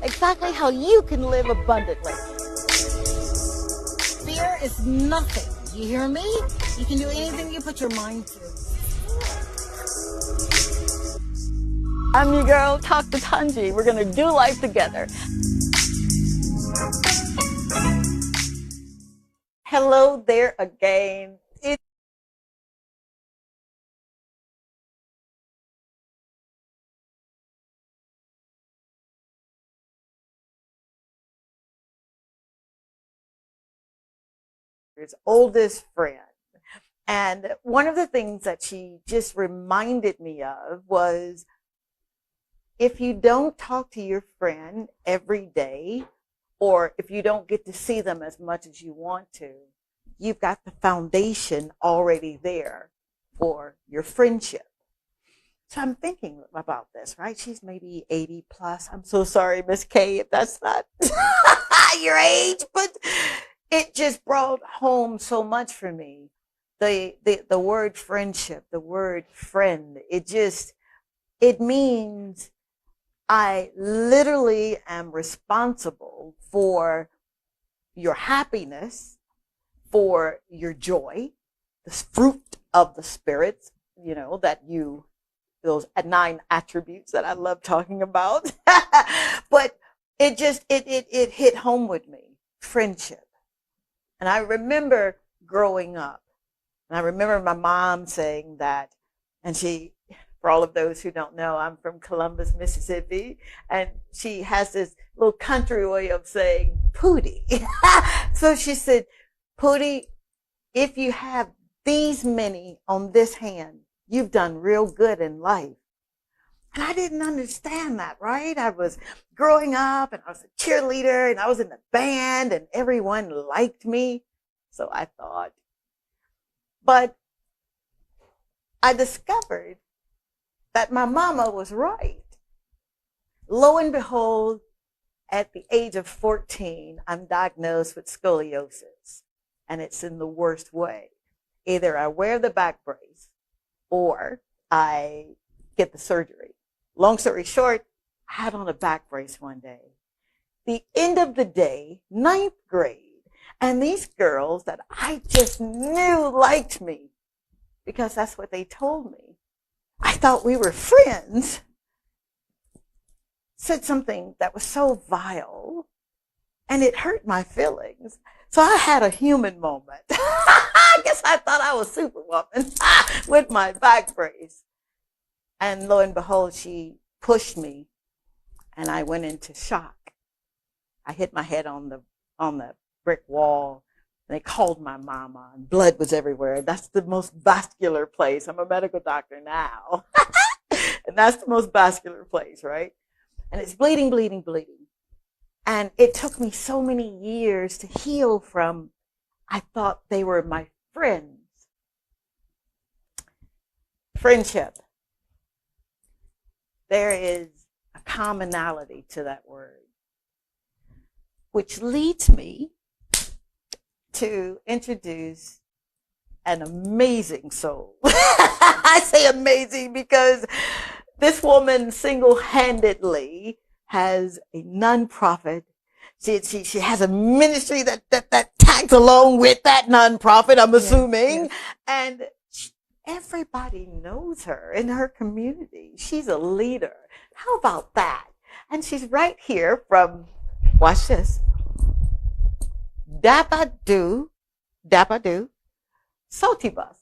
exactly how you can live abundantly. Fear is nothing. You hear me? You can do anything you put your mind to. I'm your girl, Talk to Tanji. We're going to do life together. Hello there again. His oldest friend. And one of the things that she just reminded me of was if you don't talk to your friend every day, or if you don't get to see them as much as you want to, you've got the foundation already there for your friendship. So I'm thinking about this, right? She's maybe 80 plus. I'm so sorry, Miss K, if that's not your age, but it just brought home so much for me. The word friendship, the word friend, it means I literally am responsible for your happiness, for your joy, the fruit of the spirits, those 9 attributes that I love talking about. But it hit home with me, friendship. And I remember growing up, and I remember my mom saying that, and for all of those who don't know, I'm from Columbus, Mississippi, and she has this little country way of saying Pootie. So she said, Pootie, if you have these many on this hand, you've done real good in life. And I didn't understand that, right? I was growing up and I was a cheerleader and I was in the band and everyone liked me. So I thought. But I discovered that my mama was right. Lo and behold, at the age of 14, I'm diagnosed with scoliosis. And it's in the worst way. Either I wear the back brace or I get the surgery. Long story short, I had on a back brace one day. The end of the day, 9th grade, and these girls that I just knew liked me because that's what they told me. I thought we were friends. Said something that was so vile, and it hurt my feelings. So I had a human moment. I guess I thought I was Superwoman with my back brace. And lo and behold, she pushed me, and I went into shock. I hit my head on the brick wall, and they called my mama, and blood was everywhere. That's the most vascular place. I'm a medical doctor now. And that's the most vascular place, right? And it's bleeding, bleeding, bleeding. And it took me so many years to heal from, I thought they were my friends. Friendship. There is a commonality to that word, which leads me to introduce an amazing soul. I say amazing because this woman single-handedly has a nonprofit. She has a ministry that tags along with that nonprofit, I'm assuming. Yes. And everybody knows her in her community. She's a leader. How about that? And she's right here from, watch this, Dapadu, Salty Bus.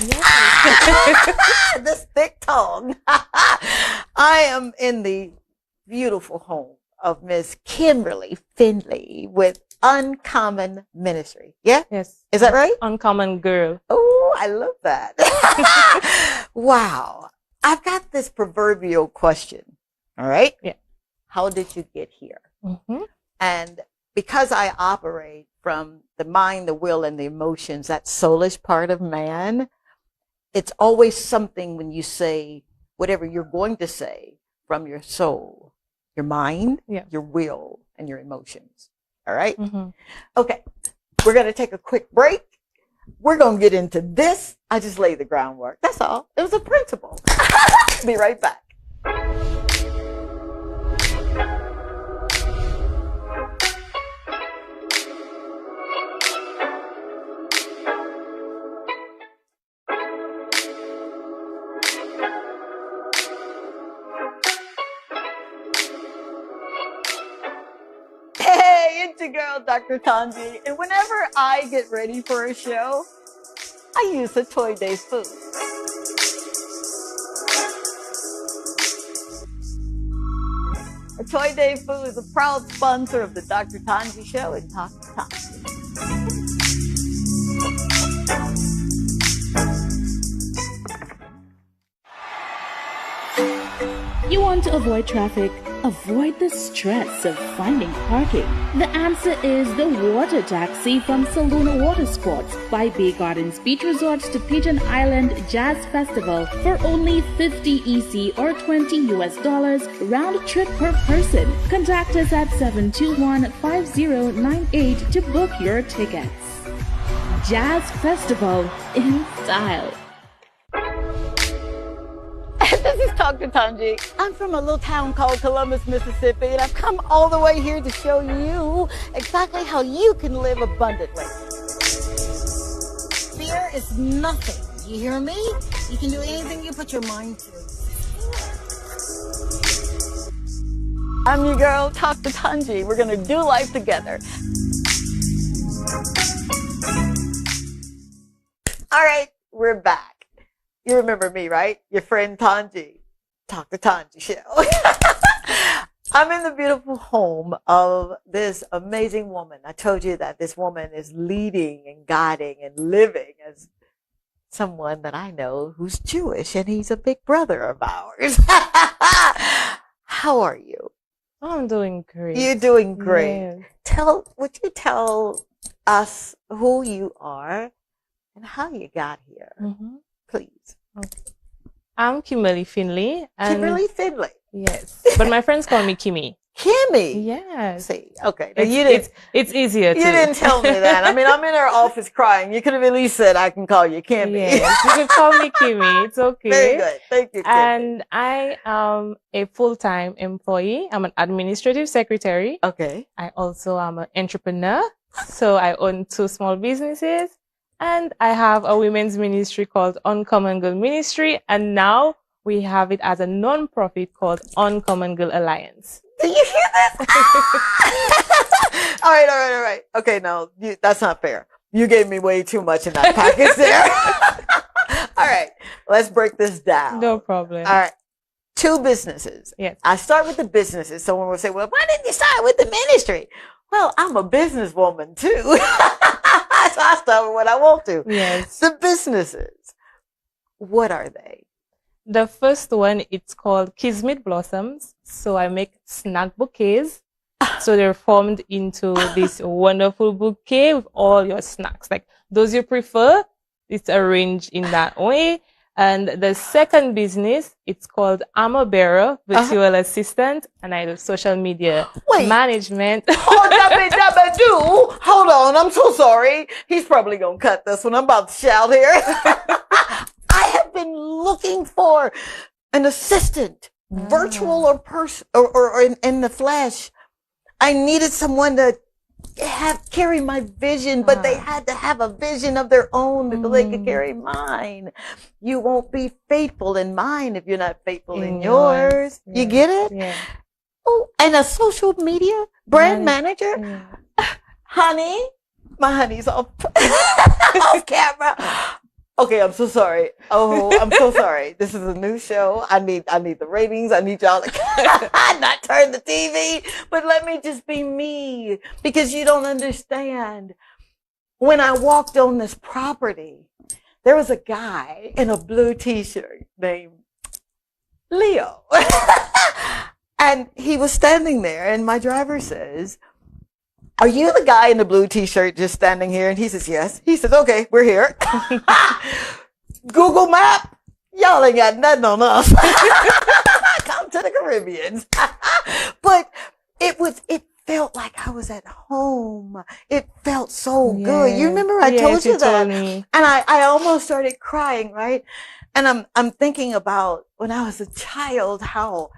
Yes. This thick tongue. I am in the beautiful home of Miss Kimberly Findlay with Uncommon Ministry. Yeah? Yes. Is that right? Uncommon girl. Oh, I love that. Wow. I've got this proverbial question. All right? Yeah. How did you get here? Mm-hmm. And because I operate from the mind, the will, and the emotions, that soulish part of man, it's always something when you say whatever you're going to say from your soul, your mind, yeah, your will, and your emotions. All right? Mm-hmm. Okay. We're going to take a quick break. We're going to get into this. I just laid the groundwork. That's all. It was a principle. Be right back. it's your girl, Dr. Tanji, and whenever I get ready for a show, I use a Toy Day food. A Toy Day food is a proud sponsor of the Dr. Tanji Show and Talk to Tanji. You want to avoid traffic? Avoid the stress of finding parking. The answer is the water taxi from Saloon Water Sports by Bay Gardens Beach Resort to Pigeon Island Jazz Festival for only $50 EC or $20 round trip per person. Contact us at 721-5098 to book your tickets. Jazz Festival in style. This is Dr. Tanji. I'm from a little town called Columbus, Mississippi, and I've come all the way here to show you exactly how you can live abundantly. Fear is nothing. You hear me? You can do anything you put your mind to. I'm your girl, Dr. Tanji. We're going to do life together. All right, we're back. You remember me, right? Your friend Tanji. Talk to Tanji Show. I'm in the beautiful home of this amazing woman. I told you that this woman is leading and guiding and living as someone that I know who's Jewish, and he's a big brother of ours. How are you? I'm doing great. You're doing great. Yes. Would you tell us who you are and how you got here? Mm-hmm. Please. Okay. I'm Kimberly Findlay. Kimberly Findlay. Yes. But my friends call me Kimmy. Kimmy. Yes. See, okay. Now It's easier You to. didn't tell me that. I mean, I'm in her office crying. You could have at least said, I can call you Kimmy. Yes. You can call me Kimmy. It's okay. Very good. Thank you, Kimmy. And I am a full-time employee. I'm an administrative secretary. Okay. I also am an entrepreneur. So I own 2 small businesses. And I have a women's ministry called Uncommon Girl Ministry. And now we have it as a non-profit called Uncommon Girl Alliance. Do you hear this? All right. Okay, no, that's not fair. You gave me way too much in that package there. All right, let's break this down. No problem. All right. 2 businesses. Yes. I start with the businesses. Someone will say, well, why didn't you start with the ministry? Well, I'm a businesswoman too. So I start with what I want to. Yes. The businesses. What are they? The first one, it's called Kismet Blossoms. So I make snack bouquets. So they're formed into this wonderful bouquet with all your snacks. Like those you prefer, it's arranged in that way. And the second business, it's called Armor Bearer, Virtual Assistant, and I do social media management. Hold on, I'm so sorry. He's probably going to cut this one. I'm about to shout here. I have been looking for an assistant, virtual or person, or in the flesh. I needed someone to carry my vision, but they had to have a vision of their own so they could carry mine. You won't be faithful in mine if you're not faithful in yours. Yeah. You get it? Yeah. Oh, and a social media brand manager. Yeah. Honey, my honey's off camera. Okay, I'm so sorry. Oh, I'm so sorry. This is a new show. I need the ratings. I need y'all to not turn the TV, but let me just be me, because you don't understand. When I walked on this property, there was a guy in a blue t-shirt named Leo. And he was standing there, and my driver says, are you the guy in the blue t-shirt just standing here? And he says, yes. He says, okay, we're here. Google Map, y'all ain't got nothing on us. Come to the Caribbean. But it felt like I was at home. It felt so good. You remember I told you that? And I almost started crying, right? And I'm thinking about when I was a child, how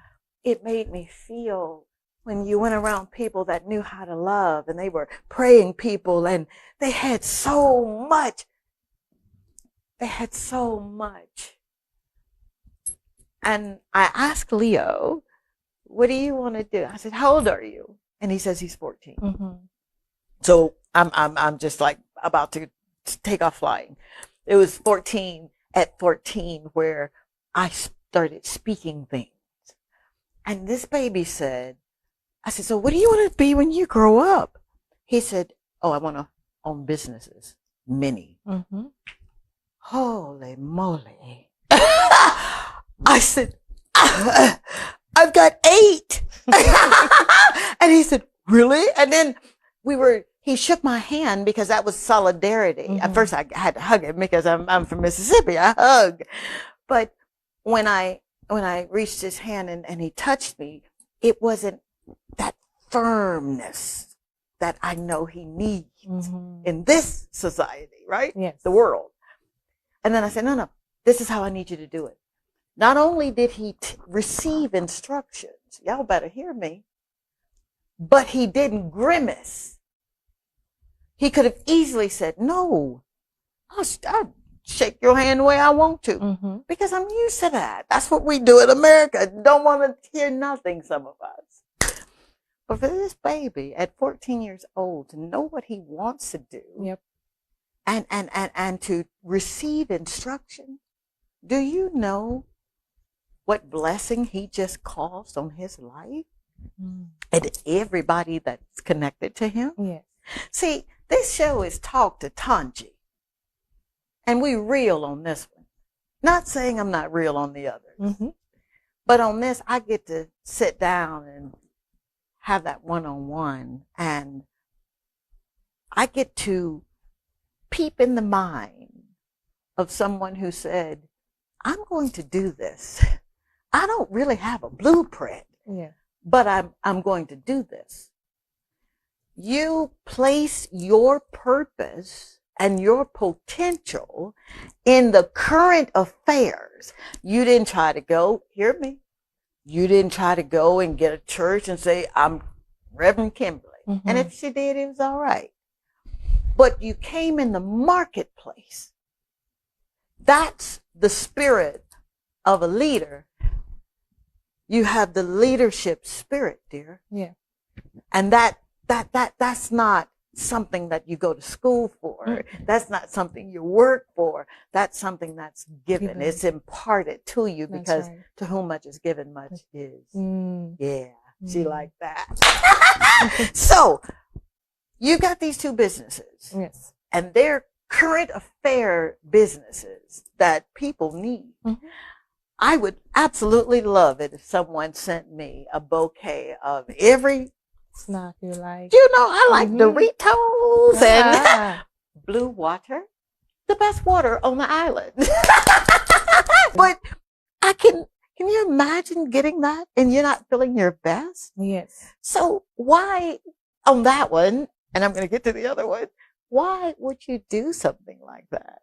it made me feel when you went around people that knew how to love, and they were praying people, and they had so much. They had so much. And I asked Leo, what do you want to do? I said, how old are you? And he says he's 14. So I'm just like about to take off flying. It was 14 where I started speaking things. And this baby said, I said, so what do you want to be when you grow up? He said, oh, I want to own businesses. Many. Mm-hmm. Holy moly. I said, I've got 8. And he said, really? And then he shook my hand because that was solidarity. Mm-hmm. At first I had to hug him because I'm from Mississippi. I hug. But when I reached his hand and he touched me, it wasn't that firmness that I know he needs in this society, right? Yes. The world. And then I said, no, this is how I need you to do it. Not only did he receive instructions, y'all better hear me, but he didn't grimace. He could have easily said, no, I'll shake your hand the way I want to because I'm used to that. That's what we do in America. Don't want to hear nothing, some of us. But for this baby at 14 years old to know what he wants to do and to receive instruction, do you know what blessing he just caused on his life and everybody that's connected to him? Yes. See, this show is Talk to Tanji. And we real on this one. Not saying I'm not real on the others. But on this, I get to sit down and have that one-on-one. And I get to peep in the mind of someone who said, I'm going to do this. I don't really have a blueprint, but I'm going to do this. You place your purpose and your potential in the current affairs. You didn't try to go, hear me, you didn't try to go and get a church and say, I'm Reverend Kimberly. And if she did, it was all right. But you came in the marketplace. That's the spirit of a leader. You have the leadership spirit, dear. Yeah. And that's not something that you go to school for. That's not something you work for. That's something that's given. It's imparted to you because to whom much is given, much is. Yeah. She like that. So you got these 2 businesses. Yes. And they're current affair businesses that people need. I would absolutely love it if someone sent me a bouquet of every snack you like. You know, I like Doritos and blue water. The best water on the island. But can you imagine getting that and you're not feeling your best? Yes. So why on that one, and I'm going to get to the other one, why would you do something like that?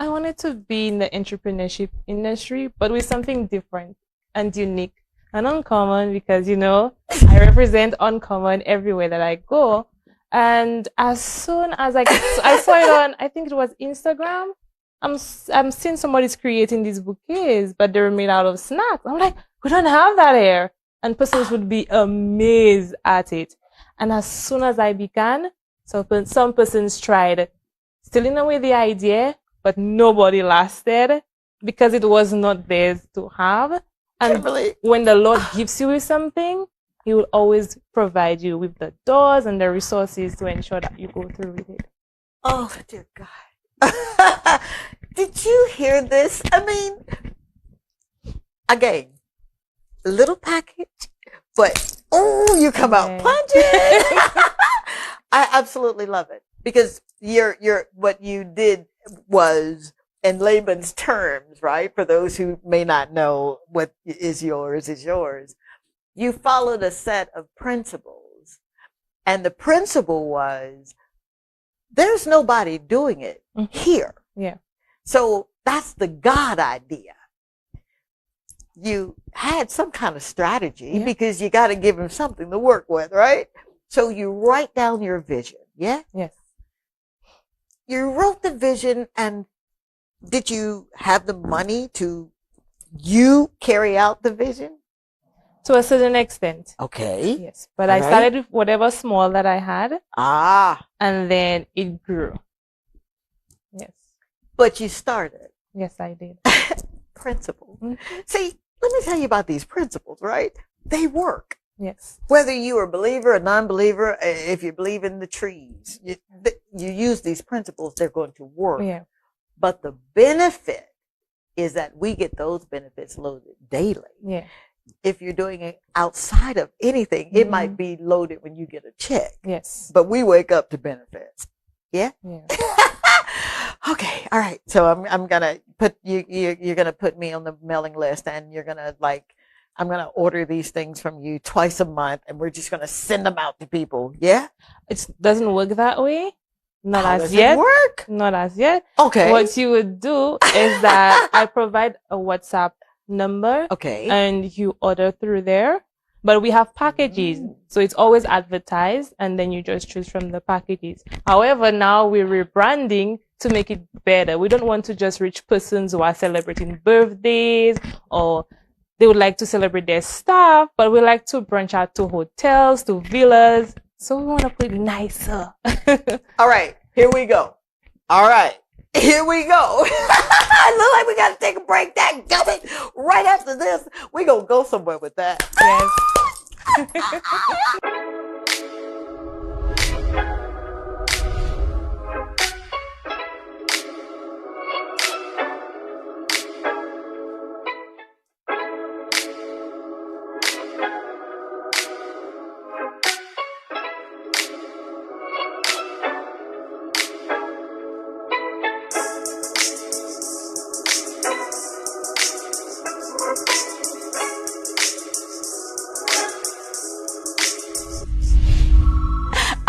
I wanted to be in the entrepreneurship industry, but with something different and unique and uncommon because, you know, I represent uncommon everywhere that I go. And as soon as I saw it on, I think it was Instagram, I'm seeing somebody's creating these bouquets, but they're made out of snacks. I'm like, we don't have that here. And persons would be amazed at it. And as soon as I began, some persons tried stealing away the idea, but nobody lasted because it was not theirs to have. And Kimberly. When the Lord gives you with something, He will always provide you with the doors and the resources to ensure that you go through with it. Oh, dear God. Did you hear this? I mean, again, little package, but you come out punching. I absolutely love it because what you did was, in layman's terms, right? For those who may not know what is yours, you followed a set of principles. And the principle was, there's nobody doing it here. Yeah. So that's the God idea. You had some kind of strategy because you got to give him something to work with, right? So you write down your vision. Yeah? Yes. You wrote the vision, and did you have the money to carry out the vision? To a certain extent. Okay. Yes. But I started with whatever small that I had. And then it grew. Yes. But you started. Yes, I did. Principles. See, let me tell you about these principles, right? They work. Yes. Whether you're a believer or non-believer, if you believe in the trees, you use these principles, they're going to work. Yeah. But the benefit is that we get those benefits loaded daily. Yeah. If you're doing it outside of anything, it might be loaded when you get a check. Yes. But we wake up to benefits. Yeah? Yeah. Okay. All right. So I'm gonna put you're gonna put me on the mailing list, and you're gonna I'm gonna order these things from you twice a month, and we're just gonna send them out to people. Yeah? It doesn't work that way. Not How as does yet. it work? Not as yet. Okay. What you would do is that I provide a WhatsApp number. Okay. And you order through there. But we have packages. So it's always advertised, and then you just choose from the packages. However, now we're rebranding to make it better. We don't want to just reach persons who are celebrating birthdays, or they would like to celebrate their staff, but we like to branch out to hotels, to villas. So we want to put it nicer. All right. Here we go. All right. Here we go. I look like we got to take a break. That gummit. Right after this, we're going to go somewhere with that. Yes.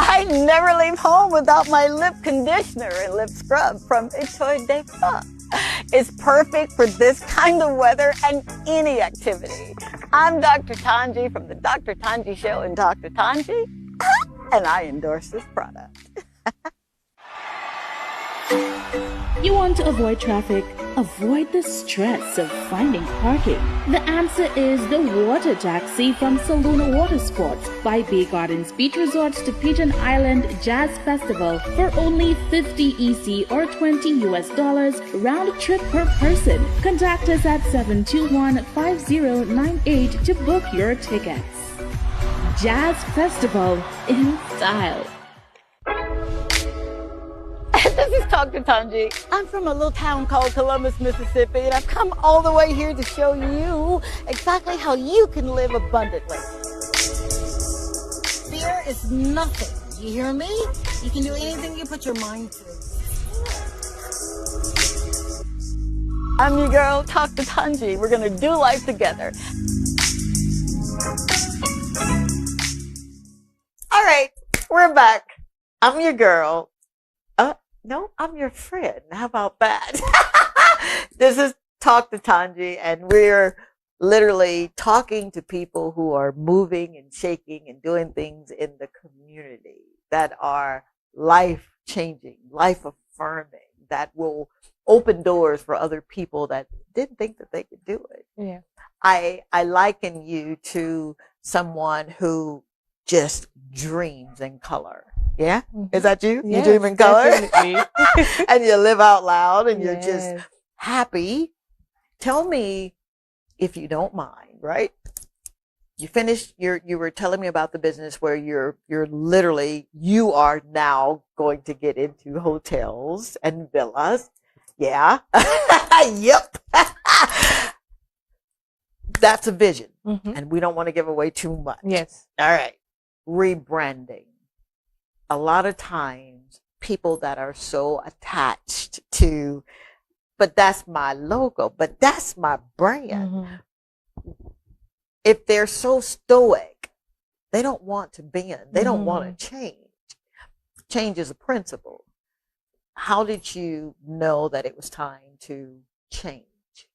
I never leave home without my lip conditioner and lip scrub from Etoile de Femme. It's perfect for this kind of weather and any activity. I'm Dr. Tanji from the Dr. Tanji Show and Dr. Tanji, and I endorse this product. You want to avoid traffic? Avoid the stress of finding parking? The answer is the water taxi from Saluna Water Sports by Bay Gardens Beach Resorts to Pigeon Island Jazz Festival for only $50 EC or $20 US round trip per person. Contact us at 721-5098 to book your tickets. Jazz Festival in style. This is Dr. Tanji. I'm from a little town called Columbus, Mississippi, and I've come all the way here to show you exactly how you can live abundantly. Fear is nothing. You hear me? You can do anything you put your mind to. I'm your girl, Dr. Tanji. We're going to do life together. All right, we're back. I'm your girl. No, I'm your friend. How about that? This is Talk to Tanji, and we're literally talking to people who are moving and shaking and doing things in the community that are life-changing, life-affirming, that will open doors for other people that didn't think that they could do it. Yeah. I liken you to someone who just dreams in color. Yeah? Is that you? Yes, you dream in color? Definitely. And you live out loud and you're Yes. just happy. Tell me, if you don't mind, right? You finished you were telling me about the business where you are now going to get into hotels and villas. Yeah. Yep. That's a vision. And we don't want to give away too much. Yes. All right. Rebranding. A lot of times people that are so attached to, but that's my logo, but that's my brand. If they're so stoic, they don't want to bend. They don't want to change. Change is a principle. How did you know that it was time to change?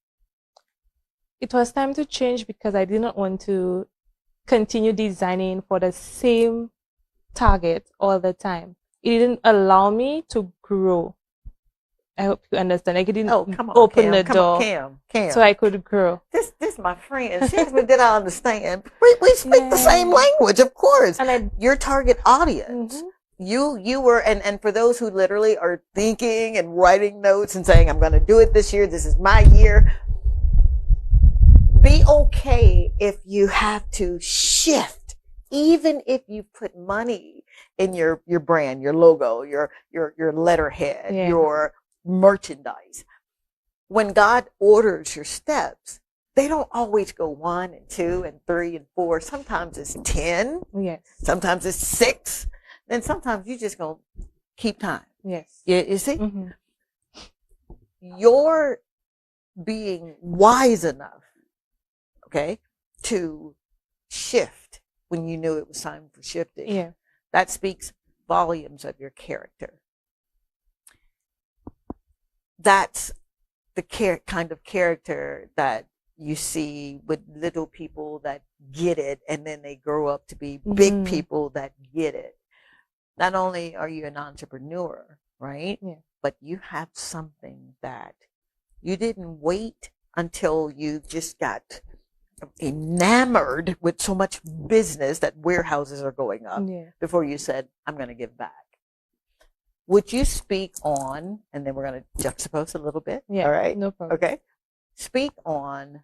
It was time to change because I did not want to continue designing for the same target all the time. It didn't allow me to grow. I hope you understand. Like, it didn't come on, open Cam, the come on, door Cam. so I could grow. This my friend. She asked me, did I understand? We speak the same language, of course. And your target audience. You were, and for those who literally are thinking and writing notes and saying, I'm going to do it this year. This is my year. Be okay if you have to shift, even if you put money in your brand, your logo, your letterhead, your merchandise. When God orders your steps, they don't always go 1 and 2 and 3 and 4. Sometimes it's 10. Yes. Sometimes it's 6. Then sometimes you just gonna keep time. Yes. You see? You're being wise enough, okay, to shift when you knew it was time for shifting. Yeah. That speaks volumes of your character. That's the kind of character that you see with little people that get it, and then they grow up to be big people that get it. Not only are you an entrepreneur, right? Yeah. But you have something that you didn't wait until you just got enamored with so much business that warehouses are going up before you said, I'm going to give back. Would you speak on, and then we're going to juxtapose a little bit. Yeah. All right. No problem. Okay. Speak on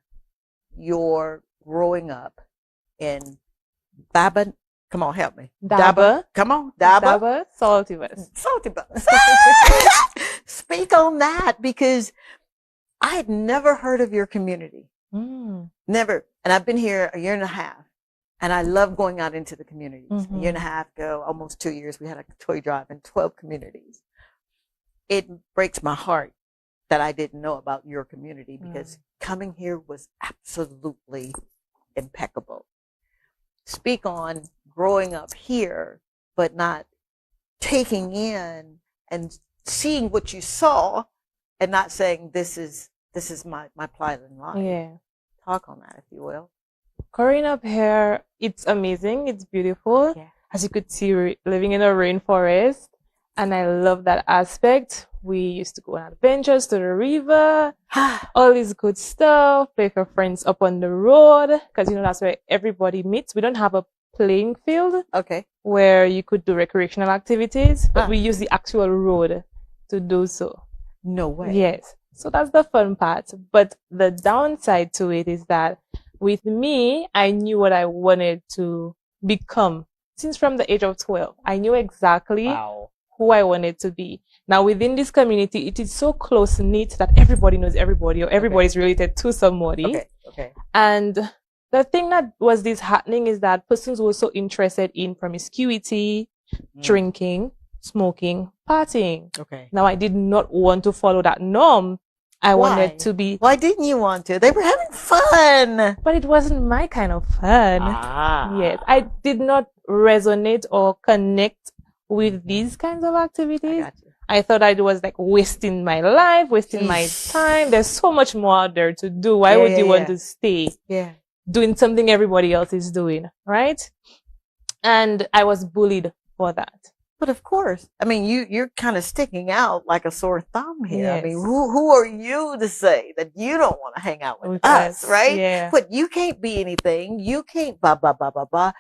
your growing up in Baba. Come on, help me. Daba. Come on. Daba. Salty West. Salty West. Speak on that, because I had never heard of your community. Never. And I've been here a year and a half, and I love going out into the communities. A year and a half ago, almost 2 years, we had a toy drive in 12 communities. It breaks my heart that I didn't know about your community, because coming here was absolutely impeccable. Speak on growing up here, but not taking in and seeing what you saw and not saying, this is my plight in life. Yeah. Talk on that, if you will. Growing up here, it's amazing. It's beautiful. Yeah. As you could see, living in a rainforest. And I love that aspect. We used to go on adventures to the river, all this good stuff, play with your friends up on the road, because, that's where everybody meets. We don't have a playing field where you could do recreational activities, but we use the actual road to do so. No way. Yes. So that's the fun part. But the downside to it is that with me, I knew what I wanted to become. Since from the age of 12, I knew exactly who I wanted to be. Now, within this community, it is so close-knit that everybody knows everybody, or everybody is related to somebody. And the thing that was disheartening is that persons were so interested in promiscuity, drinking, smoking, partying. Now, I did not want to follow that norm. I wanted to be... Why didn't you want to? They were having fun. But it wasn't my kind of fun. Yes. I did not resonate or connect with these kinds of activities. I thought I was like wasting my life, wasting my time. There's so much more out there to do. Why would you want to stay doing something everybody else is doing, right? And I was bullied for that. But of course, I mean, you're kind of sticking out like a sore thumb here. Yes. I mean, who are you to say that you don't want to hang out with us, right? Yeah. But you can't be anything. You can't blah, blah, blah, blah, blah.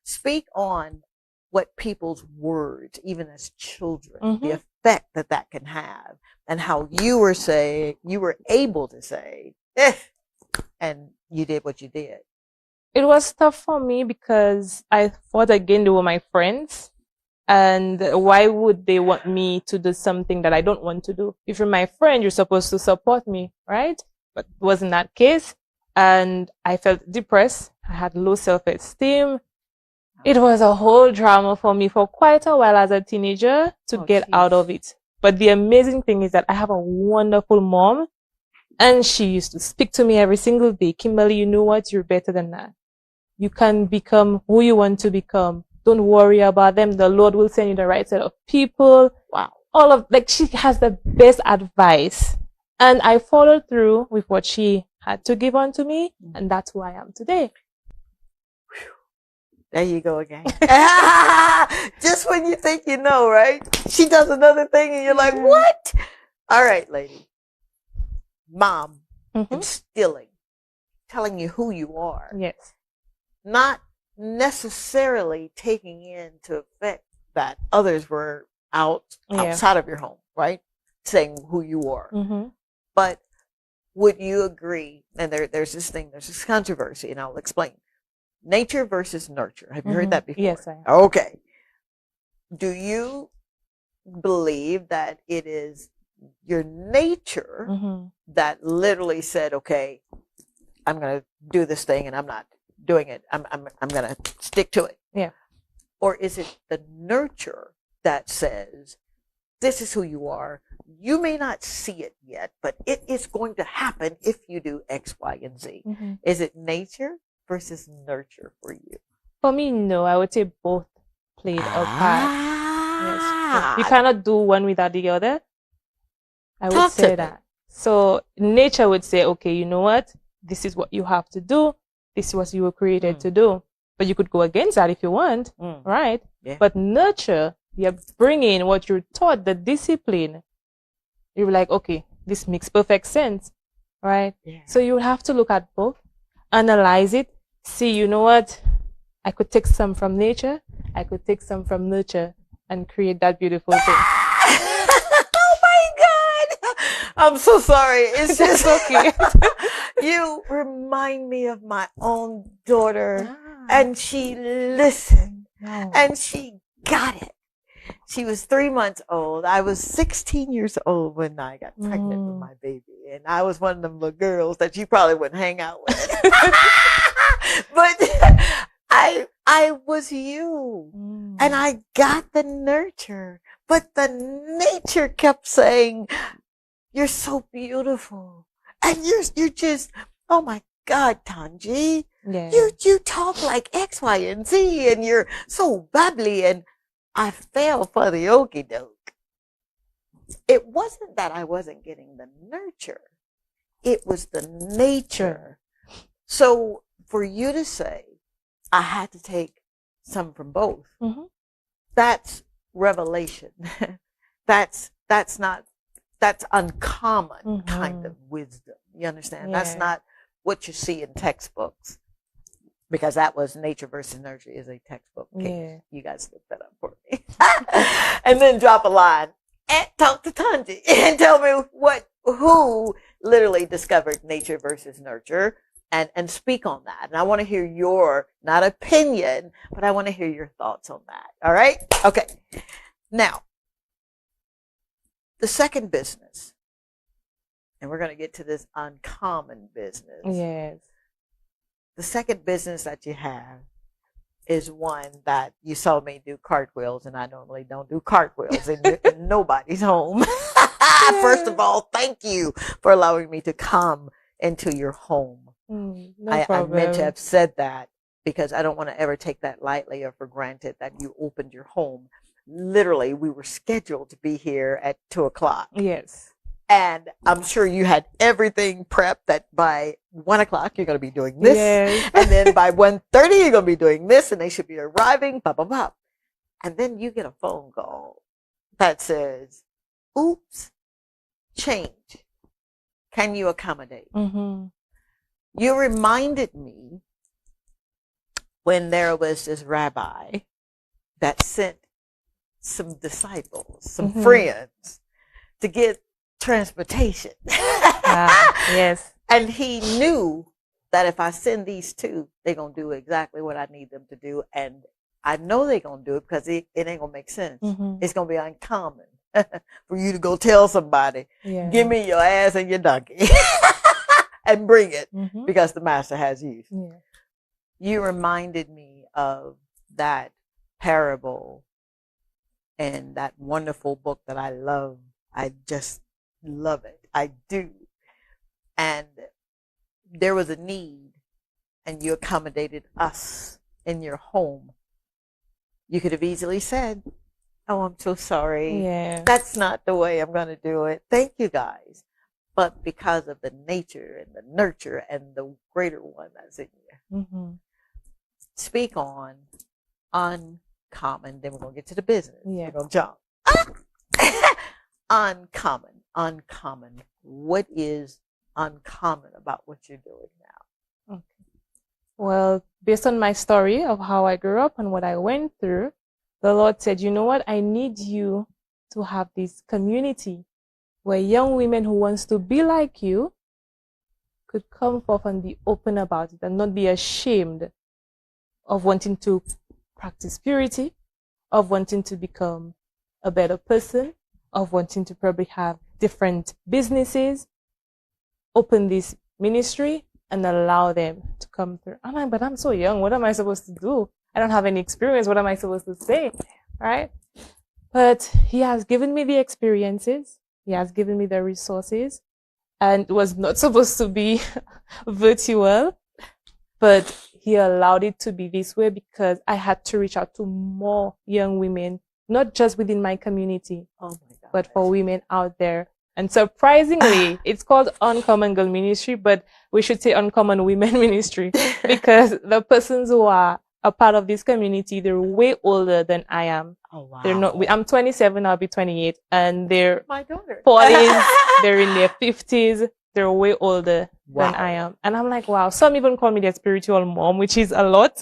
Speak on what people's words, even as children, the effect that can have, and how you were able to say, and you did what you did. It was tough for me because I thought, again, they were my friends. And why would they want me to do something that I don't want to do? If you're my friend, you're supposed to support me, right? But it wasn't that case. And I felt depressed. I had low self-esteem. It was a whole drama for me for quite a while as a teenager to get out of it. But the amazing thing is that I have a wonderful mom, and she used to speak to me every single day. Kimberly, you know what? You're better than that. You can become who you want to become. Don't worry about them. The Lord will send you the right set of people. Wow. She has the best advice. And I followed through with what she had to give unto me. And that's who I am today. There you go again. Just when you think you know, right? She does another thing and you're like, what? All right, lady. Mom Mm-hmm. instilling, telling you who you are, Yes. not necessarily taking into effect that others were Yeah. outside of your home, right? Saying who you are. Mm-hmm. But would you agree? And there's this controversy, and I'll explain. Nature versus nurture. Have you heard that before? Yes, I have. Okay. Do you believe that it is your nature Mm-hmm. that literally said, okay, I'm going to do this thing and I'm not doing it. I'm going to stick to it. Yeah. Or is it the nurture that says, this is who you are. You may not see it yet, but it is going to happen if you do X, Y, and Z. Mm-hmm. Is it nature versus nurture for you? For me, no. I would say both played a part. Yes. Ah, You cannot do one without the other. I would Talk to say me. that. So nature would say, okay, you know what? This is what you have to do. This is what you were created to do. But you could go against that if you want, right? Yeah. But nurture, you're bringing what you're taught, the discipline. You're like, okay, this makes perfect sense, right? Yeah. So you have to look at both, analyze it, see, you know what? I could take some from nature, I could take some from nurture and create that beautiful thing. Oh my God. I'm so sorry. It's just okay. You remind me of my own daughter, and she listened, and she got it. She was 3 months old. I was 16 years old when I got pregnant with my baby, and I was one of them little girls that you probably wouldn't hang out with. But I was you, and I got the nurture, but the nature kept saying, "You're so beautiful." And you're just, oh my God, Tanji. Yeah. You talk like X, Y, and Z, and you're so bubbly, and I fell for the okie doke. It wasn't that I wasn't getting the nurture. It was the nature. So for you to say, I had to take some from both, that's revelation. That's uncommon kind of wisdom. You understand? Yeah. That's not what you see in textbooks, because that was Nature versus Nurture is a textbook case. Yeah. You guys look that up for me. And then drop a line and talk to Tanji and tell me who literally discovered Nature versus Nurture, and speak on that. And I want to hear your, not opinion, but I want to hear your thoughts on that. All right? Okay. Now, the second business, and we're going to get to this uncommon business. Yes. The second business that you have is one that you saw me do cartwheels, and I normally don't do cartwheels in nobody's home. First of all, thank you for allowing me to come into your home. No I meant to have said that, because I don't want to ever take that lightly or for granted that you opened your home. Literally, we were scheduled to be here at 2:00. Yes. And I'm sure you had everything prepped that by 1:00 you're going to be doing this. Yes. And then by 1:30 you're going to be doing this, and they should be arriving, blah, blah, blah. And then you get a phone call that says, oops, change. Can you accommodate? You reminded me when there was this rabbi that sent some disciples, some friends, to get transportation. Yes. And he knew that if I send these two, they're going to do exactly what I need them to do. And I know they're going to do it because it ain't going to make sense. It's going to be uncommon for you to go tell somebody, give me your ass and your donkey and bring it because the master has you. Yeah. You reminded me of that parable and that wonderful book that I love. I just love it. I do. And there was a need, and you accommodated us in your home. You could have easily said, oh, I'm so sorry. Yeah. That's not the way I'm going to do it. Thank you, guys. But because of the nature and the nurture and the greater one that's in you, speak on uncommon. Then we're going to get to the business. Yeah. We're going to jump. Uncommon, uncommon. What is uncommon about what you're doing now? Okay. Well, based on my story of how I grew up and what I went through, the Lord said, you know what? I need you to have this community where young women who wants to be like you could come forth and be open about it and not be ashamed of wanting to practice purity, of wanting to become a better person, of wanting to probably have different businesses, open this ministry and allow them to come through. I'm like, but I'm so young. What am I supposed to do? I don't have any experience. What am I supposed to say? Right? But he has given me the experiences. He has given me the resources, and it was not supposed to be virtual, but he allowed it to be this way because I had to reach out to more young women, not just within my community, but for women out there. And surprisingly, it's called Uncommon Girl Ministry, but we should say Uncommon Women Ministry because the persons who are a part of this community, they're way older than I am. Oh, wow. They're not, I'm 27, I'll be 28, and they're my daughter. 40s, they're in their 50s, they're way older than I am. And I'm like, wow, some even call me their spiritual mom, which is a lot,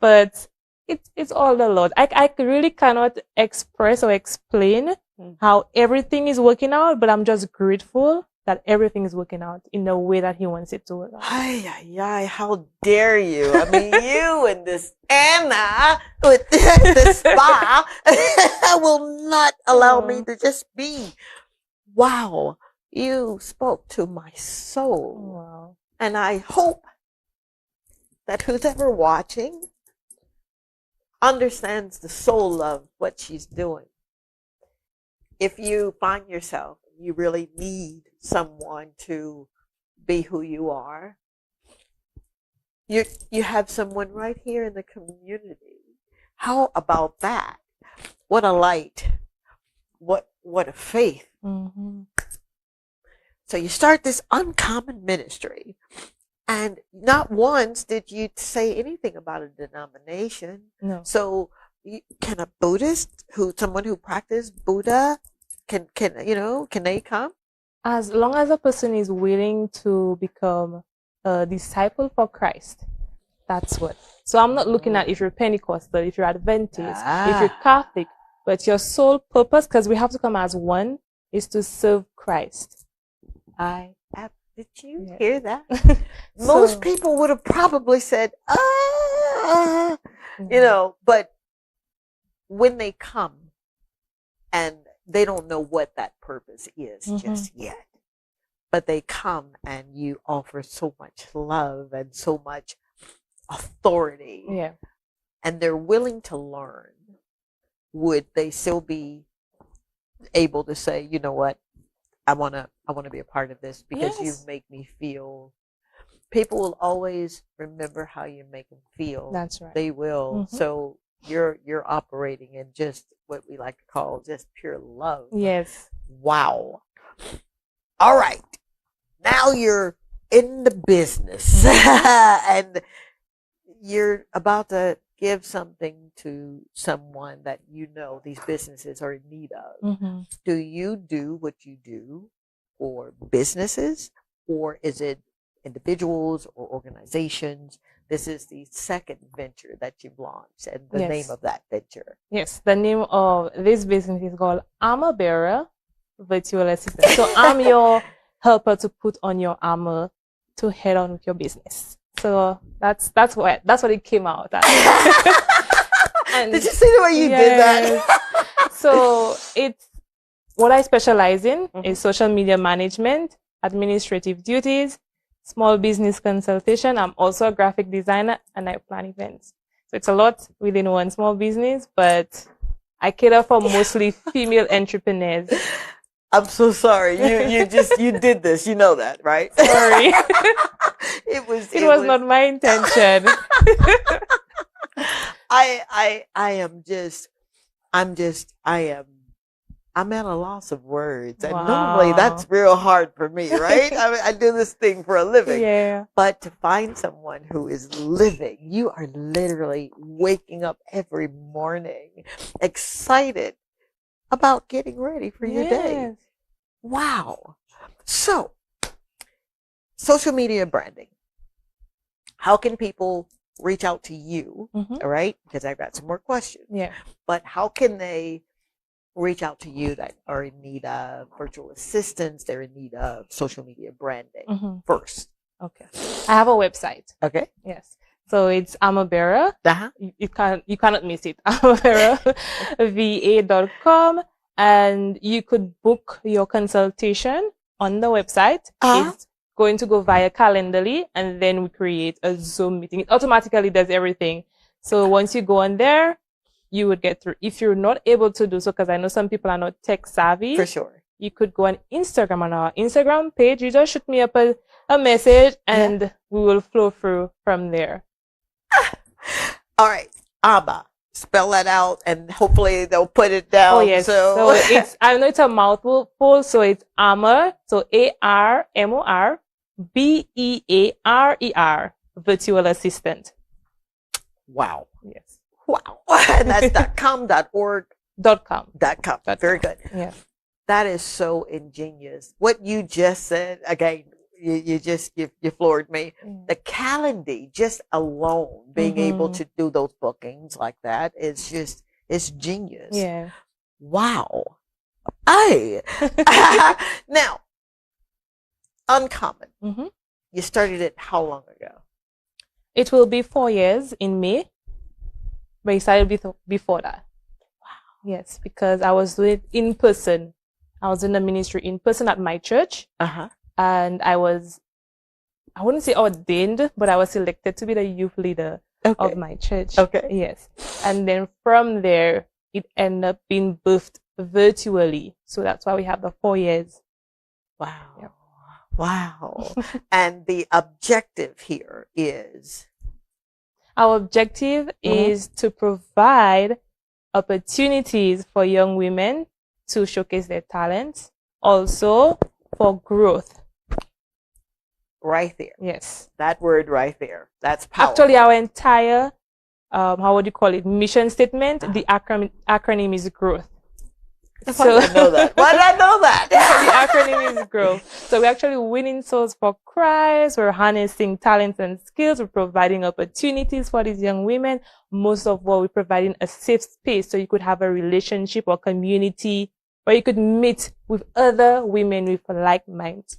but it's all a lot. I really cannot express or explain how everything is working out, but I'm just grateful that everything is working out in the way that he wants it to work out. Ay, how dare you? I mean, you and this Anna with the spa will not allow me to just be. Wow, you spoke to my soul. Wow. And I hope that who's ever watching understands the soul of what she's doing. If you find yourself, you really need someone to be who you are. You have someone right here in the community. How about that? What a light. What a faith. Mm-hmm. So you start this uncommon ministry, and not once did you say anything about a denomination. No. So can a Buddhist, someone who practices Buddha, can they come? As long as a person is willing to become a disciple for Christ, that's what. So I'm not looking at if you're Pentecostal, if you're Adventist, if you're Catholic, but your sole purpose, because we have to come as one, is to serve Christ. Did you hear that? Most people would have probably said, but when they come and they don't know what that purpose is just yet, but they come and you offer so much love and so much authority, and they're willing to learn, would they still be able to say, you know what, I want to be a part of this because you make me feel. People will always remember how you make them feel. That's right. They will. So you're operating in just what we like to call just pure love. Yes. Wow. All right. Now you're in the business and you're about to give something to someone that you know these businesses are in need of. Do you do what you do for businesses, or is it individuals or organizations? This is the second venture that you've launched, and the name of that venture. Yes, the name of this business is called Armor Bearer Virtual Assistant. So I'm your helper to put on your armor to head on with your business. So that's what it came out as. And did you see the way you did that? So it's what I specialize in is social media management, administrative duties, small business consultation. I'm also a graphic designer and I plan events. So it's a lot within one small business, but I cater for mostly female entrepreneurs. I'm so sorry. You did this. You know that, right? Sorry. It was not my intention. I'm at a loss of words. And normally that's real hard for me, right? I do this thing for a living. Yeah. But to find someone who is living, you are literally waking up every morning excited about getting ready for your day. Wow. So, social media branding. How can people reach out to you? Mm-hmm. All right. Because I've got some more questions. Yeah. But how can they reach out to you that are in need of virtual assistants? They're in need of social media branding Mm-hmm. first. Okay. I have a website. Okay. Yes. So it's Amabera. Uh-huh. You cannot miss it. AmaberaVA.com, and you could book your consultation on the website. It's going to go via Calendly, and then we create a Zoom meeting. It automatically does everything. So once you go on there, you would get through. If you're not able to do so, because I know some people are not tech savvy, For sure. you could go on Instagram, on our Instagram page. You just shoot me up a message, and we will flow through from there. All right. Abba. Spell that out, and hopefully they'll put it down. Oh, yes. So it's, I know it's a mouthful, so it's Amor, so ARMOR, BEARER, virtual assistant. Wow. Yes. Wow. And that's .com, .org. .com. .com. Very good. Yeah. That is so ingenious. What you just said, again, you floored me. The Calendly, just alone, being able to do those bookings like that is just, it's genius. Yeah. Wow. Now, Uncommon. Mm-hmm. You started it how long ago? It will be 4 years in May, but it started before that. Wow. Yes, because I was doing it in person. I was in the ministry in person at my church. Uh-huh. And I wouldn't say ordained, but I was selected to be the youth leader of my church. Okay. Yes. And then from there, it ended up being birthed virtually. So that's why we have the 4 years. Wow. Yep. Wow. And the objective here is? Our objective is to provide opportunities for young women to showcase their talents, also for growth. Right there. Yes. That word right there. That's powerful. Actually, our entire, how would you call it, mission statement, the acronym is growth. Why did I know that? Why did I know that? The acronym is growth. So we're actually winning souls for Christ. We're harnessing talents and skills. We're providing opportunities for these young women. Most of all, we're providing a safe space so you could have a relationship or community where you could meet with other women with like minds.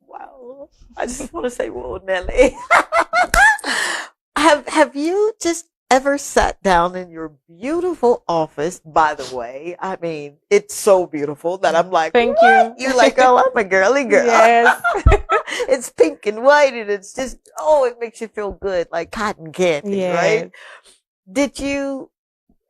Wow. I just want to say, whoa, Nelly. Have you just ever sat down in your beautiful office, by the way? I mean, it's so beautiful that I'm like, thank what? you. You're like, oh, I'm a girly girl. Yes. It's pink and white, and it's just, it makes you feel good, like cotton candy, Yes. right?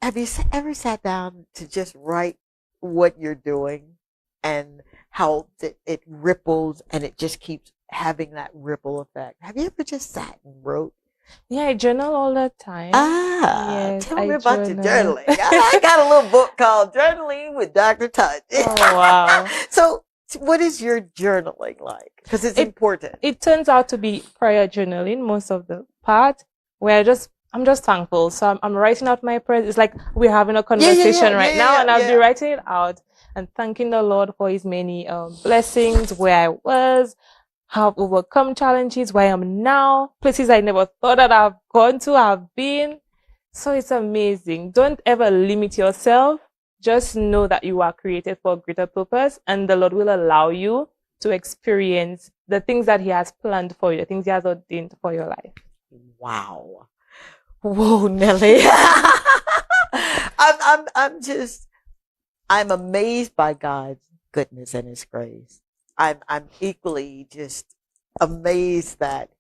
Have you ever sat down to just write what you're doing and how it ripples and it just keeps having that ripple effect? Have you ever just sat and wrote? Yeah, I journal all the time. Yes, tell me about your journal. journaling. I got a little book called Journaling with Dr. Touch. Oh, wow. So what is your journaling like? Because it's important. It turns out to be prayer journaling most of the part, where I'm just thankful. So I'm writing out my prayers. It's like we're having a conversation right now, and I'll be writing it out and thanking the Lord for his many blessings, where I was, how I've overcome challenges, where I am now, places I never thought that I've gone to, I've been. So it's amazing. Don't ever limit yourself. Just know that you are created for a greater purpose, and the Lord will allow you to experience the things that he has planned for you, the things he has ordained for your life. Wow. Whoa, Nelly. I'm amazed by God's goodness and his grace. I'm equally just amazed that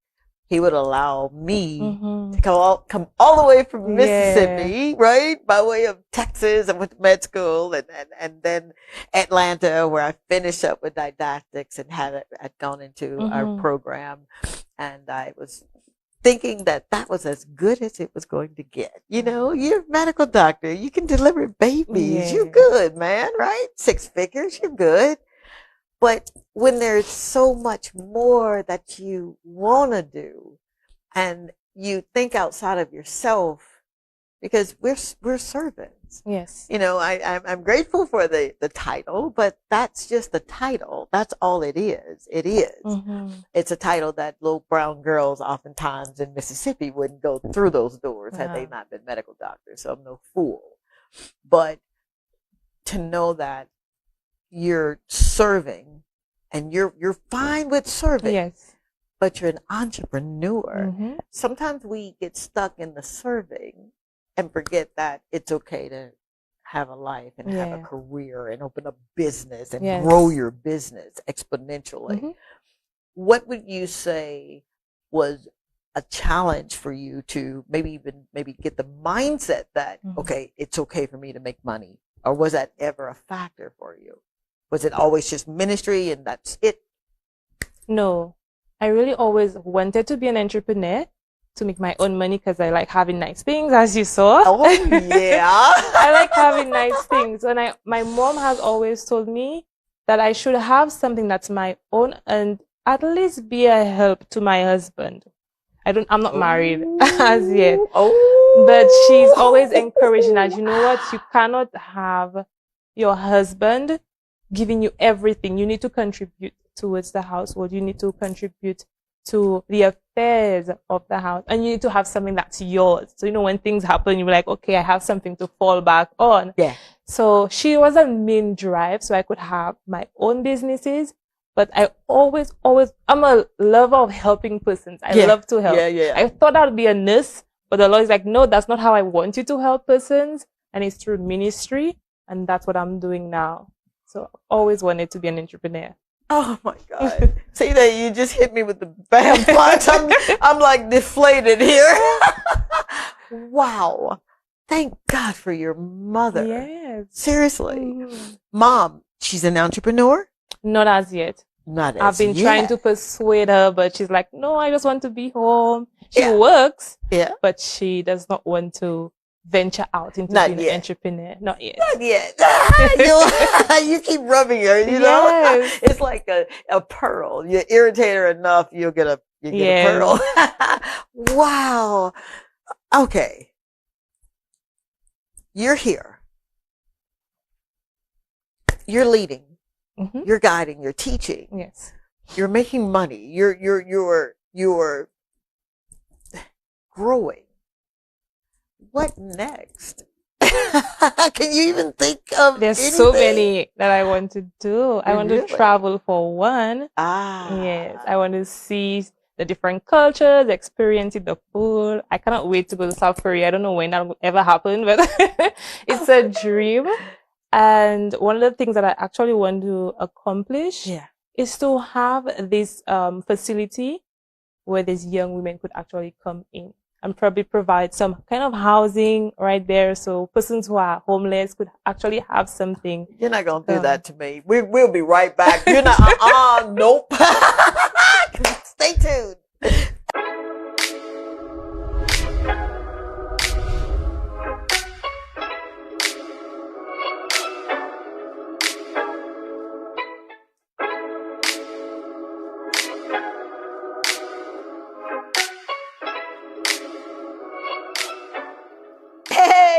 he would allow me to come all the way from Mississippi, right? By way of Texas. I went to med school and then Atlanta, where I finished up with didactics and had gone into our program. And I was thinking that was as good as it was going to get. You know, you're a medical doctor. You can deliver babies. You're good, man, right? 6 figures, you're good. But when there's so much more that you want to do and you think outside of yourself, because we're servants. Yes. You know, I'm grateful for the title, but that's just the title. That's all it is. It is. Mm-hmm. It's a title that little brown girls oftentimes in Mississippi wouldn't go through those doors had they not been medical doctors. So I'm no fool. But to know that you're serving and you're fine with serving. Yes. But you're an entrepreneur. Mm-hmm. Sometimes we get stuck in the serving and forget that it's okay to have a life and have a career and open a business and grow your business exponentially. Mm-hmm. What would you say was a challenge for you to maybe get the mindset that, okay, it's okay for me to make money? Or was that ever a factor for you? Was it always just ministry and that's it? No, I really always wanted to be an entrepreneur, to make my own money, because I like having nice things, as you saw. Oh, yeah. I like having nice things. And my mom has always told me that I should have something that's my own and at least be a help to my husband. I'm not married as yet. But she's always encouraging that, you know what, you cannot have your husband giving you everything. You need to contribute towards the household. You need to contribute to the affairs of the house, and you need to have something that's yours. So, you know, when things happen, you're like, okay, I have something to fall back on. Yeah. So she was a main drive so I could have my own businesses. But I always, I'm a lover of helping persons. I love to help. I thought I'd be a nurse, but the Lord is like, no, that's not how I want you to help persons. And it's through ministry. And that's what I'm doing now. So I always wanted to be an entrepreneur. Oh my God. See that you just hit me with the bam punch. I'm like deflated here. Wow. Thank God for your mother. Yes. Seriously. Mom, she's an entrepreneur? Not as yet. Not as I've been trying to persuade her, but she's like, no, I just want to be home. She works, but she does not want to venture out into being an entrepreneur. Not yet. Not yet. You keep rubbing her, you know? It's like a pearl. You irritate her enough, you'll get a pearl. Wow. Okay. You're here. You're leading. Mm-hmm. You're guiding. You're teaching. Yes. You're making money. You're growing. What next? Can you even think of There's anything? So many that I want to do. I want to travel for one. Yes. I want to see the different cultures, experiencing the food. I cannot wait to go to South Korea. I don't know when that will ever happen, but it's a dream. And one of the things that I actually want to accomplish is to have this facility where these young women could actually come in and probably provide some kind of housing right there, so persons who are homeless could actually have something. You're not going to do that to me. We'll be right back. You're not, nope. Stay tuned.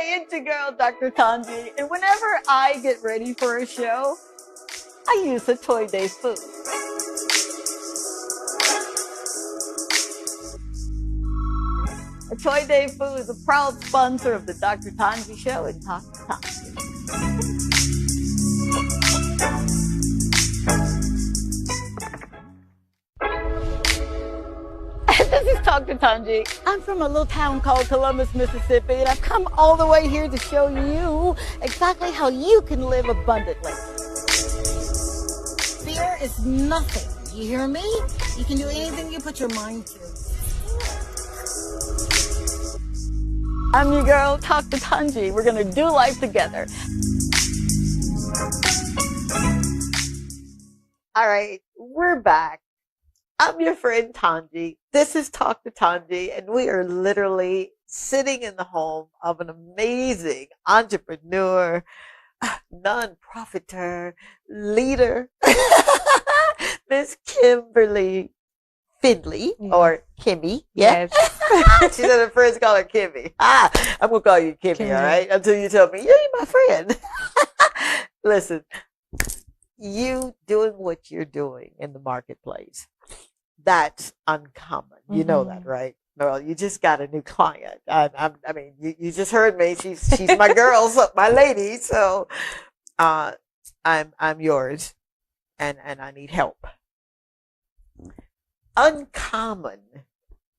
It's your girl, Dr. Tanji, and whenever I get ready for a show, I use the Toy Day food. The Toy Day food is a proud sponsor of the Dr. Tanji Show and Talk to Tanji. This is Talk to Tanji. I'm from a little town called Columbus, Mississippi, and I've come all the way here to show you exactly how you can live abundantly. Fear is nothing. You hear me? You can do anything you put your mind to. I'm your girl, Talk to Tanji. We're going to do life together. All right, we're back. I'm your friend Tanji. This is Talk to Tanji, and we are literally sitting in the home of an amazing entrepreneur, non-profiter, leader, Miss Kimberly Findlay Yeah. or Kimmy. Yeah. Yes. She said her friends call her Kimmy. I'm going to call you Kimmy, Kimmy. all right? Until you tell me, you're my friend. Listen, you doing what you're doing in the marketplace, that's uncommon. You know that, right? Well, you just got a new client. I mean, you just heard me. She's my girl, so, my lady. So, I'm yours, and I need help. Uncommon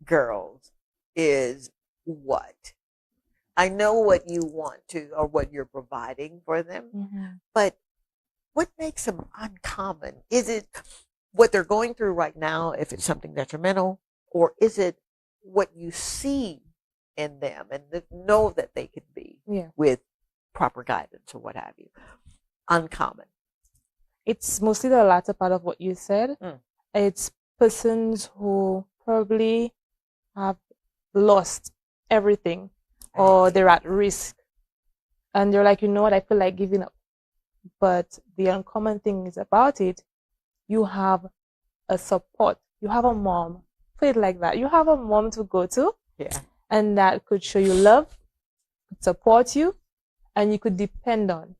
girls is what? I know what you want to, or what you're providing for them, but what makes them uncommon? Is it what they're going through right now, if it's something detrimental, or is it what you see in them and know that they could be with proper guidance or what have you? Uncommon. It's mostly the latter part of what you said. It's persons who probably have lost everything, or they're at risk, and they're like, you know what, I feel like giving up. But the uncommon thing is about it, you have a support. You have a mom. Put it like that. You have a mom to go to. Yeah. And that could show you love, could support you, and you could depend on.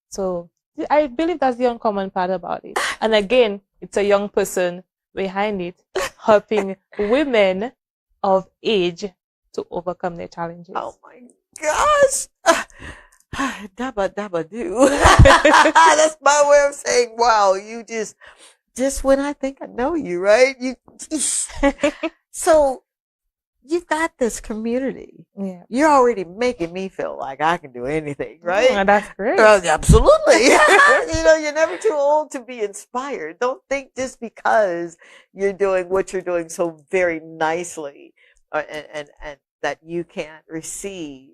So I believe that's the uncommon part about it. And again, it's a young person behind it, helping women of age to overcome their challenges. Oh my gosh. Dabba dabba do. That's my way of saying, wow, you just when I think I know you, right? So you've got this community. Yeah. You're already making me feel like I can do anything, right? Oh, that's great. Absolutely. You know, you're never too old to be inspired. Don't think just because you're doing what you're doing so very nicely, and that you can't receive.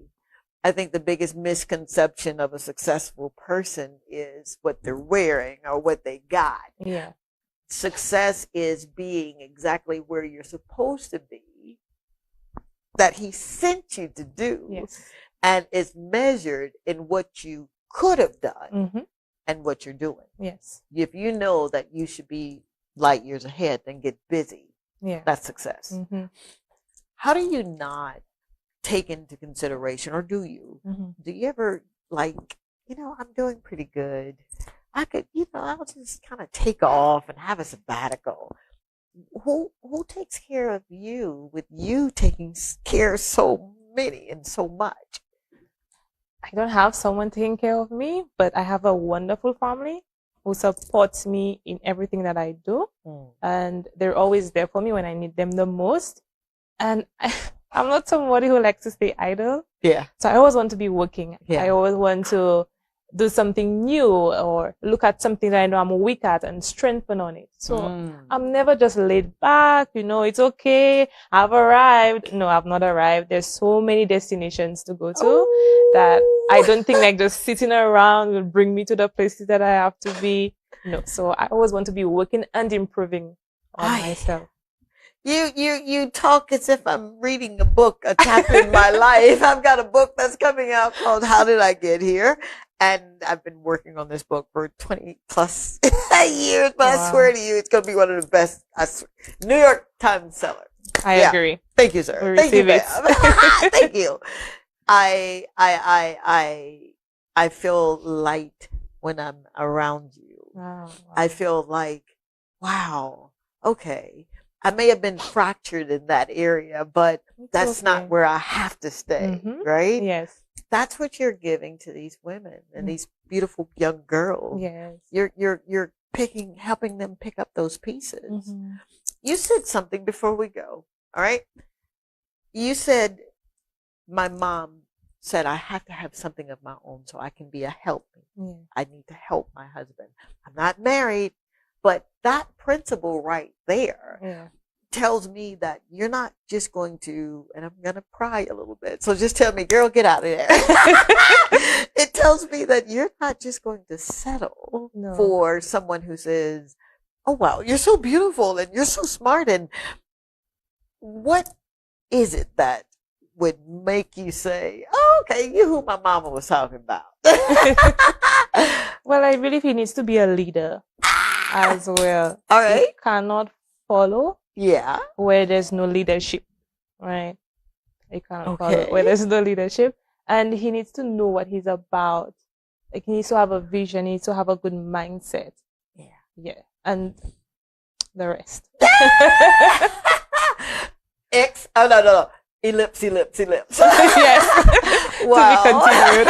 I think the biggest misconception of a successful person is what they're wearing or what they got. Yeah. Success is being exactly where you're supposed to be, that he sent you to do. Yes. And is measured in what you could have done and what you're doing. Yes. If you know that you should be light years ahead, then get busy. Yeah. That's success. How do you not take into consideration, or do you? Do you ever like, you know, I'm doing pretty good. I could, you know, I'll just kind of take off and have a sabbatical. Who takes care of you with you taking care of so many and so much? I don't have someone taking care of me, but I have a wonderful family who supports me in everything that I do. And they're always there for me when I need them the most. And I'm not somebody who likes to stay idle. Yeah. So I always want to be working. Yeah. I always want to do something new or look at something that I know I'm weak at and strengthen on it. So I'm never just laid back, you know, it's okay, I've arrived. No, I've not arrived. There's so many destinations to go to that I don't think like just sitting around will bring me to the places that I have to be. No, so I always want to be working and improving on myself. You talk as if I'm reading a book, a chapter in my life. I've got a book that's coming out called How Did I Get Here? And I've been working on this book for 20 plus years, but I swear to you, it's going to be one of the best. New York Times seller. I agree. Thank you, sir. Thank you, ma'am. Thank you. I feel light when I'm around you. Wow. I feel like, wow, okay. I may have been fractured in that area, but that's not where I have to stay, right? Yes. That's what you're giving to these women and these beautiful young girls. Yes. You're helping them pick up those pieces. You said something before we go. All right. You said, my mom said, I have to have something of my own so I can be a help. I need to help my husband. I'm not married, but that principle right there tells me that you're not just going to, and I'm going to pry a little bit. So just tell me, girl, get out of there. It tells me that you're not just going to settle for someone who says, oh, wow, you're so beautiful and you're so smart. And what is it that would make you say, oh, okay, you who my mama was talking about? Well, I believe he needs to be a leader as well. All right. He cannot follow Yeah. where there's no leadership, right? You can't call it where Okay. there's no leadership. And he needs to know what he's about. Like, he needs to have a vision, he needs to have a good mindset. Yeah. Yeah. And the rest. X. Oh, no. Ellipse. Yes. Wow. To be continued.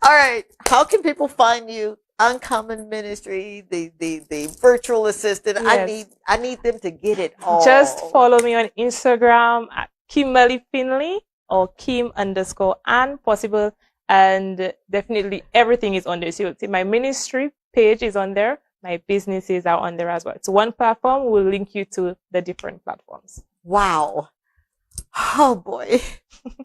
All right. How can people find you? Uncommon Ministry, the virtual assistant. Yes. I need them to get it all. Just follow me on Instagram at Kimberly Findlay or Kim_Ann possible. And definitely everything is on there. So you'll see my ministry page is on there. My businesses are on there as well. So one platform will link you to the different platforms. Wow. Oh boy.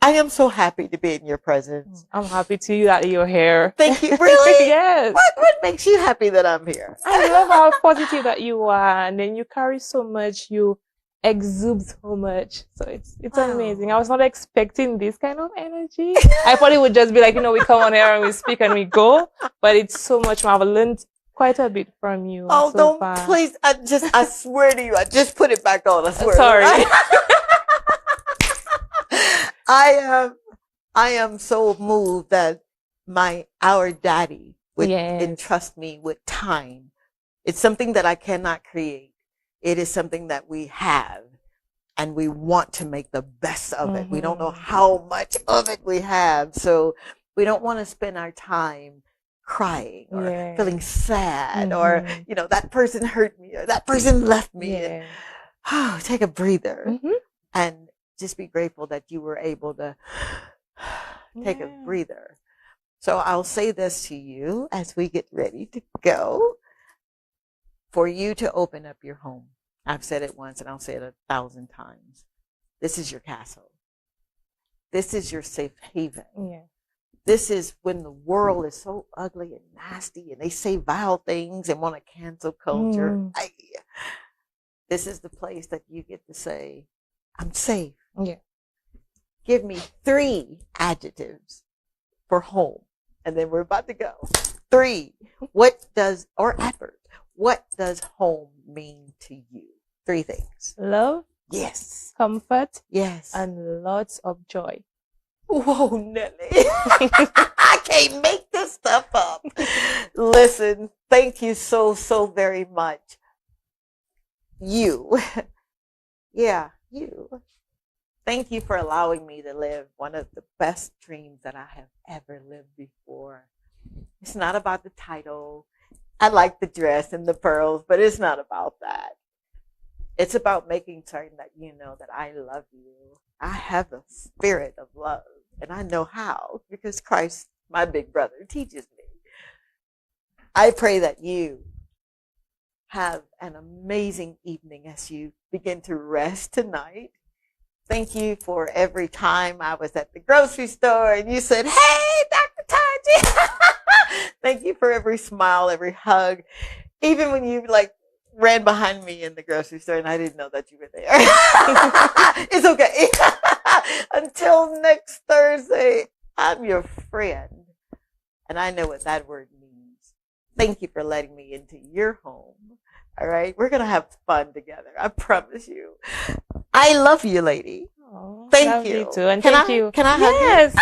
I am so happy to be in your presence. I'm happy to you that you're here. Thank you. Really? Yes. What makes you happy that I'm here? I love how positive that you are, and then you carry so much, you exude so much. So it's Wow. amazing. I was not expecting this kind of energy. I thought it would just be like, we come on here and we speak and we go, but it's so much more. I've learned quite a bit from you. Oh, so don't far. please. I swear to you, I just put it back on. I swear. Sorry. I am so moved that our daddy would Yes. entrust me with time. It's something that I cannot create. It is something that we have, and we want to make the best of it. We don't know how much of it we have, so we don't want to spend our time crying or Yeah. feeling sad or that person hurt me or that person left me. Yeah. And take a breather and just be grateful that you were able to take a breather. So I'll say this to you as we get ready to go. For you to open up your home. I've said it once and I'll say it 1,000 times. This is your castle. This is your safe haven. Yeah. This is when the world is so ugly and nasty and they say vile things and want to cancel culture. This is the place that you get to say, I'm safe. Yeah. Give me 3 adjectives for home. And then we're about to go. 3. Or effort. What does home mean to you? 3 things. Love. Yes. Comfort. Yes. And lots of joy. Whoa, Nelly. I can't make this stuff up. Listen, thank you so, so very much. You. Yeah, you. Thank you for allowing me to live one of the best dreams that I have ever lived before. It's not about the title. I like the dress and the pearls, but it's not about that. It's about making certain that you know that I love you. I have the spirit of love, and I know how because Christ, my big brother, teaches me. I pray that you have an amazing evening as you begin to rest tonight. Thank you for every time I was at the grocery store and you said, hey, Dr. Taji. Thank you for every smile, every hug. Even when you ran behind me in the grocery store and I didn't know that you were there. It's okay. Until next Thursday, I'm your friend. And I know what that word means. Thank you for letting me into your home. All right. We're going to have fun together. I promise you. I love you, lady. Oh, thank you. Too. And Can thank I, you. Can I hug you? Yes.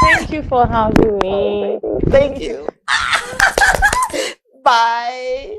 Thank you for having me. Thank you. Bye.